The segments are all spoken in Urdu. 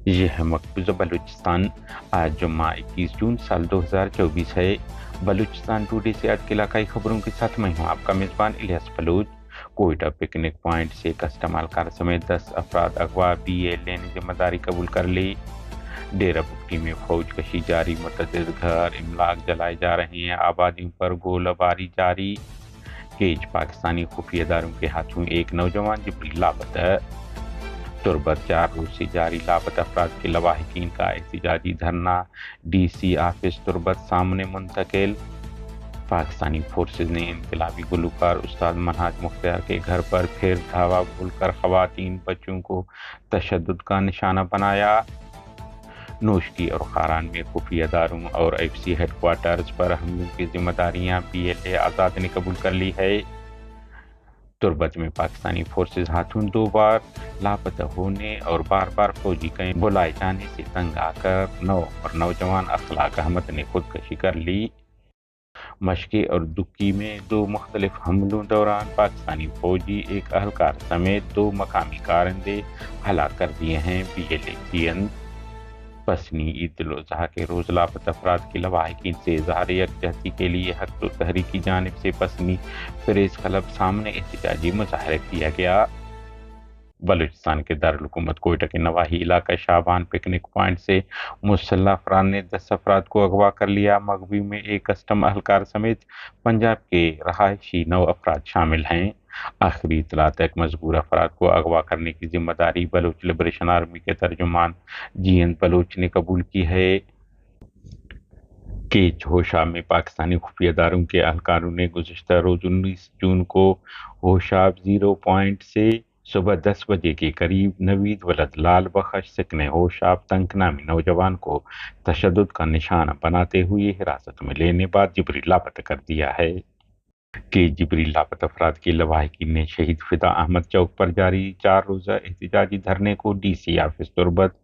یہ ہے مقبوضہ بلوچستان۔ آج جمعہ 21 جون سال 2024 ہے۔ بلوچستان ٹوڈے سے آج کی علاقائی خبروں کے ساتھ میں ہوں آپ کا میزبان الیاس بلوچ۔ کوئٹہ پکنک پوائنٹ سے کسٹم اہلکار سمیت 10 افراد اغوا، BA نے ذمہ داری قبول کر لی۔ ڈیرہ بگٹی میں فوج کشی جاری، متعدد گھر املاک جلائے جا رہے ہیں، آبادیوں پر گولہ باری جاری۔ کیج پاکستانی خفیہ اداروں کے ہاتھوں ایک نوجوان جبری لاپتہ۔ تربت 4 روز سے جاری لاپتہ افراد کے لواحقین کا احتجاجی دھرنا DC آفس تربت سامنے منتقل۔ پاکستانی فورسز نے انقلابی گلوکار استاد منہاج مختار کے گھر پر پھر دھاوا بول کر خواتین بچوں کو تشدد کا نشانہ بنایا۔ نوشکی اور خاران میں خفیہ اداروں اور FC ہیڈ کوارٹرز پر حملوں کی ذمہ داریاں BLA آزاد نے قبول کر لی ہے۔ تربت میں پاکستانی فورسز ہاتھوں 2 بار لاپتہ ہونے اور بار بار فوجی کیمپ بلائے جانے سے تنگ آ کر نوجوان اخلاق احمد نے خودکشی کر لی۔ مشکے اور دکی میں 2 مختلف حملوں دوران پاکستانی فوجی ایک اہلکار سمیت 2 مقامی کارندے ہلاک کر دیے ہیں۔ BLA جین پسنی عید الاضحیٰ کے روز لاپتہ افراد کے لواحقین سے اظہار یکجہتی کے لیے حق تو تحریک کی جانب سے پسنی پریس کلب سامنے احتجاجی مظاہرہ کیا گیا۔ بلوچستان کے دارالحکومت کوئٹہ کے نواحی علاقہ شعبان پکنک پوائنٹ سے مسلح افراد نے 10 افراد کو اغوا کر لیا۔ مغوی میں ایک کسٹم اہلکار سمیت پنجاب کے رہائشی 9 افراد شامل ہیں۔ آخری اطلاع تک مذکور افراد کو اغوا کرنے کی ذمہ داری بلوچ لبریشن آرمی کے ترجمان GN بلوچ نے قبول کی ہے۔ کیچ ہوشاب میں پاکستانی خفیہ اداروں کے اہلکاروں نے گزشتہ روز 19 جون کو ہوشاب 0 پوائنٹ سے صبح 10 بجے کے قریب نوید ولد لال بخش سکن ہوشاب تنک نامی نوجوان کو تشدد کا نشانہ بناتے ہوئے حراست میں لینے بعد جبری لاپتہ کر دیا ہے۔ کہ جبری لاپتہ افراد کے لواحقین نے شہید فدا احمد چوک پر جاری 4 روزہ احتجاجی دھرنے کو DC آفس تربت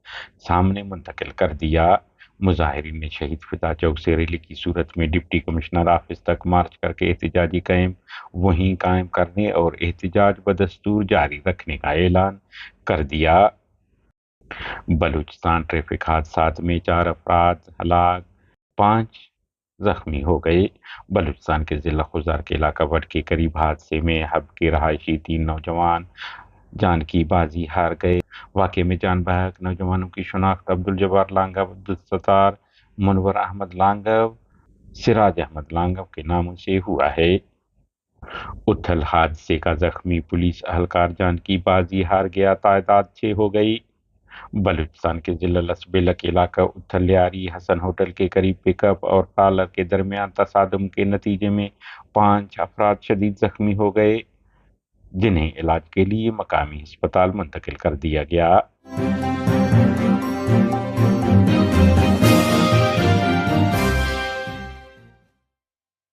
سامنے منتقل کر دیا۔ مظاہرین نے شہید فدا چوک سے ریلی کی صورت میں ڈپٹی کمشنر آفس تک مارچ کر کے احتجاجی کیمپ وہیں قائم کرنے اور احتجاج بدستور جاری رکھنے کا اعلان کر دیا۔ بلوچستان ٹریفک حادثات میں 4 افراد ہلاک، 5 زخمی ہو گئے۔ بلوچستان کے ضلع خضار کے علاقہ وڈ کے قریب حادثے میں حب کے رہائشی 3 نوجوان جان کی بازی ہار گئے۔ واقعے میں جان بحق نوجوانوں کی شناخت عبدالجبار لانگو، عبدالستار، منور احمد لانگو، سراج احمد لانگو کے ناموں سے ہوا ہے۔ اتھل حادثے کا زخمی پولیس اہلکار جان کی بازی ہار گیا، تعداد 6 ہو گئی۔ بلوچستان کے ضلع لسبیلہ کے علاقہ اتھل لیاری حسن ہوٹل کے قریب پک اپ اور ٹرالر کے درمیان تصادم کے نتیجے میں 5 افراد شدید زخمی ہو گئے، جنہیں علاج کے لیے مقامی ہسپتال منتقل کر دیا گیا۔